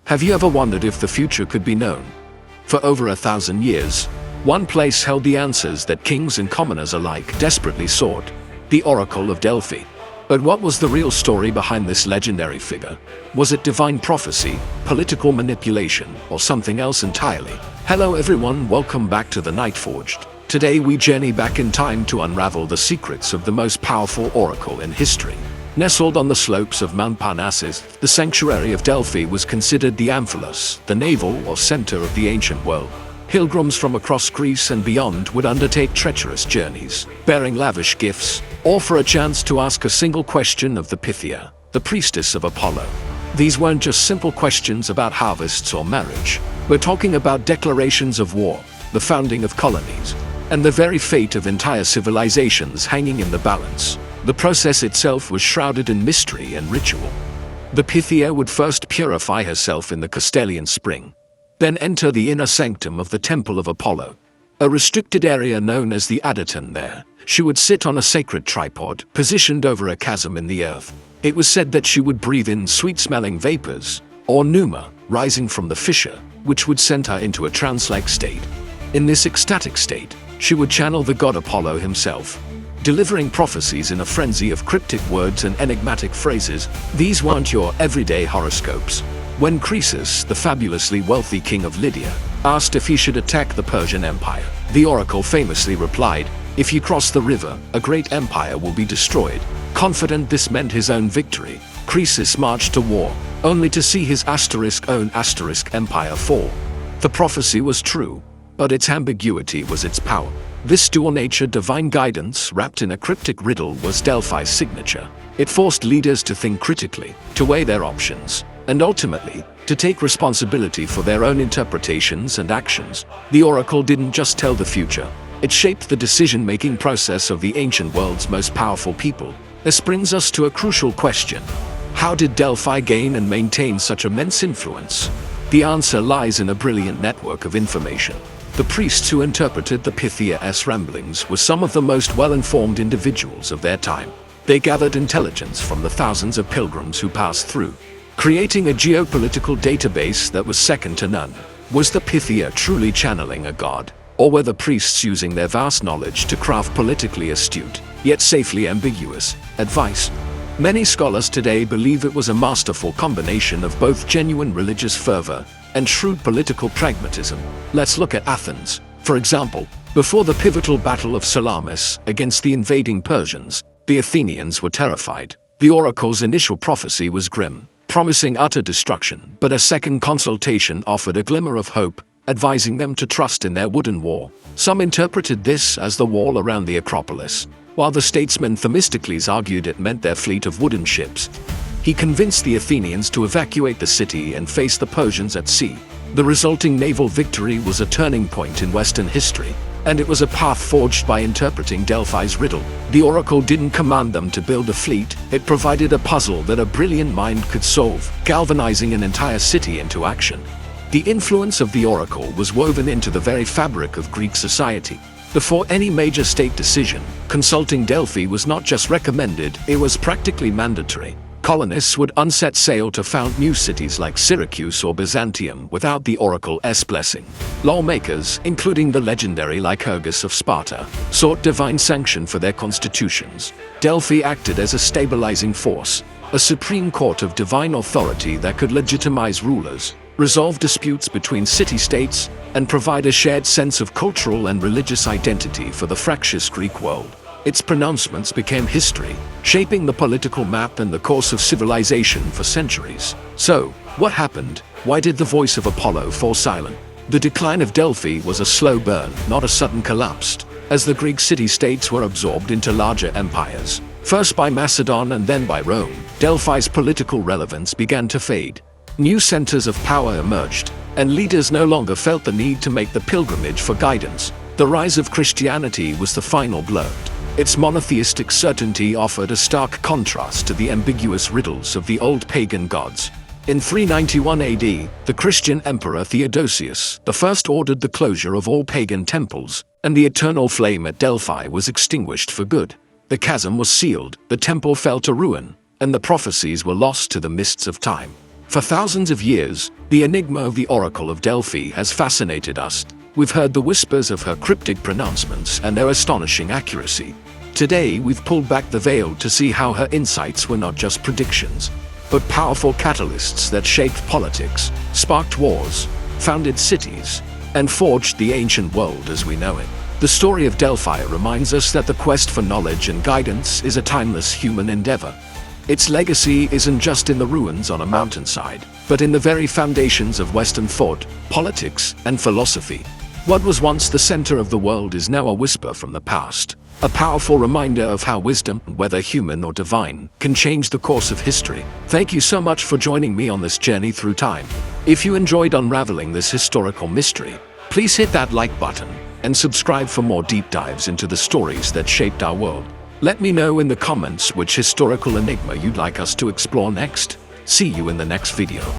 Have you ever wondered if the future could be known? For over 1,000 years, one place held the answers that kings and commoners alike desperately sought: the Oracle of Delphi. But what was the real story behind this legendary figure? Was it divine prophecy, political manipulation, or something else entirely? Hello everyone, welcome back to the Nightforge. Today we journey back in time to unravel the secrets of the most powerful oracle in history. Nestled on the slopes of Mount Parnassus, the sanctuary of Delphi was considered the Amphilos, the navel or center of the ancient world. Pilgrims from across Greece and beyond would undertake treacherous journeys, bearing lavish gifts, all for a chance to ask a single question of the Pythia, the priestess of Apollo. These weren't just simple questions about harvests or marriage. We're talking about declarations of war, the founding of colonies, and the very fate of entire civilizations hanging in the balance. The process itself was shrouded in mystery and ritual. The Pythia would first purify herself in the Castalian spring, then enter the inner sanctum of the Temple of Apollo, a restricted area known as the Adyton. There, she would sit on a sacred tripod positioned over a chasm in the earth. It was said that she would breathe in sweet-smelling vapors, or pneuma, rising from the fissure, which would send her into a trance-like state. In this ecstatic state, she would channel the god Apollo himself, delivering prophecies in a frenzy of cryptic words and enigmatic phrases. These weren't your everyday horoscopes. When Croesus, the fabulously wealthy king of Lydia, asked if he should attack the Persian Empire, the oracle famously replied, "If you cross the river, a great empire will be destroyed." Confident this meant his own victory, Croesus marched to war, only to see his own empire fall. The prophecy was true, but its ambiguity was its power. This dual-natured divine guidance wrapped in a cryptic riddle was Delphi's signature. It forced leaders to think critically, to weigh their options, and ultimately, to take responsibility for their own interpretations and actions. The oracle didn't just tell the future, it shaped the decision-making process of the ancient world's most powerful people. This brings us to a crucial question. How did Delphi gain and maintain such immense influence? The answer lies in a brilliant network of information. The priests who interpreted the Pythia's ramblings were some of the most well-informed individuals of their time. They gathered intelligence from the thousands of pilgrims who passed through, creating a geopolitical database that was second to none. Was the Pythia truly channeling a god, or were the priests using their vast knowledge to craft politically astute, yet safely ambiguous, advice? Many scholars today believe it was a masterful combination of both genuine religious fervor and shrewd political pragmatism. Let's look at Athens, for example. Before the pivotal Battle of Salamis against the invading Persians, the Athenians were terrified. The oracle's initial prophecy was grim, promising utter destruction, but a second consultation offered a glimmer of hope, advising them to trust in their wooden wall. Some interpreted this as the wall around the Acropolis, while the statesman Themistocles argued it meant their fleet of wooden ships. He convinced the Athenians to evacuate the city and face the Persians at sea. The resulting naval victory was a turning point in Western history, and it was a path forged by interpreting Delphi's riddle. The oracle didn't command them to build a fleet, it provided a puzzle that a brilliant mind could solve, galvanizing an entire city into action. The influence of the oracle was woven into the very fabric of Greek society. Before any major state decision, consulting Delphi was not just recommended, it was practically mandatory. Colonists would unset sail to found new cities like Syracuse or Byzantium without the oracle's blessing. Lawmakers, including the legendary Lycurgus of Sparta, sought divine sanction for their constitutions. Delphi acted as a stabilizing force, a supreme court of divine authority that could legitimize rulers, resolve disputes between city-states, and provide a shared sense of cultural and religious identity for the fractious Greek world. Its pronouncements became history, shaping the political map and the course of civilization for centuries. So, what happened? Why did the voice of Apollo fall silent? The decline of Delphi was a slow burn, not a sudden collapse, as the Greek city-states were absorbed into larger empires. First by Macedon and then by Rome, Delphi's political relevance began to fade. New centers of power emerged, and leaders no longer felt the need to make the pilgrimage for guidance. The rise of Christianity was the final blow. Its monotheistic certainty offered a stark contrast to the ambiguous riddles of the old pagan gods. In 391 AD, the Christian emperor Theodosius I ordered the closure of all pagan temples, and the eternal flame at Delphi was extinguished for good. The chasm was sealed, the temple fell to ruin, and the prophecies were lost to the mists of time. For thousands of years, the enigma of the Oracle of Delphi has fascinated us. We've heard the whispers of her cryptic pronouncements and their astonishing accuracy. Today, we've pulled back the veil to see how her insights were not just predictions, but powerful catalysts that shaped politics, sparked wars, founded cities, and forged the ancient world as we know it. The story of Delphi reminds us that the quest for knowledge and guidance is a timeless human endeavor. Its legacy isn't just in the ruins on a mountainside, but in the very foundations of Western thought, politics, and philosophy. What was once the center of the world is now a whisper from the past, a powerful reminder of how wisdom, whether human or divine, can change the course of history. Thank you so much for joining me on this journey through time. If you enjoyed unraveling this historical mystery, please hit that like button and subscribe for more deep dives into the stories that shaped our world. Let me know in the comments which historical enigma you'd like us to explore next. See you in the next video.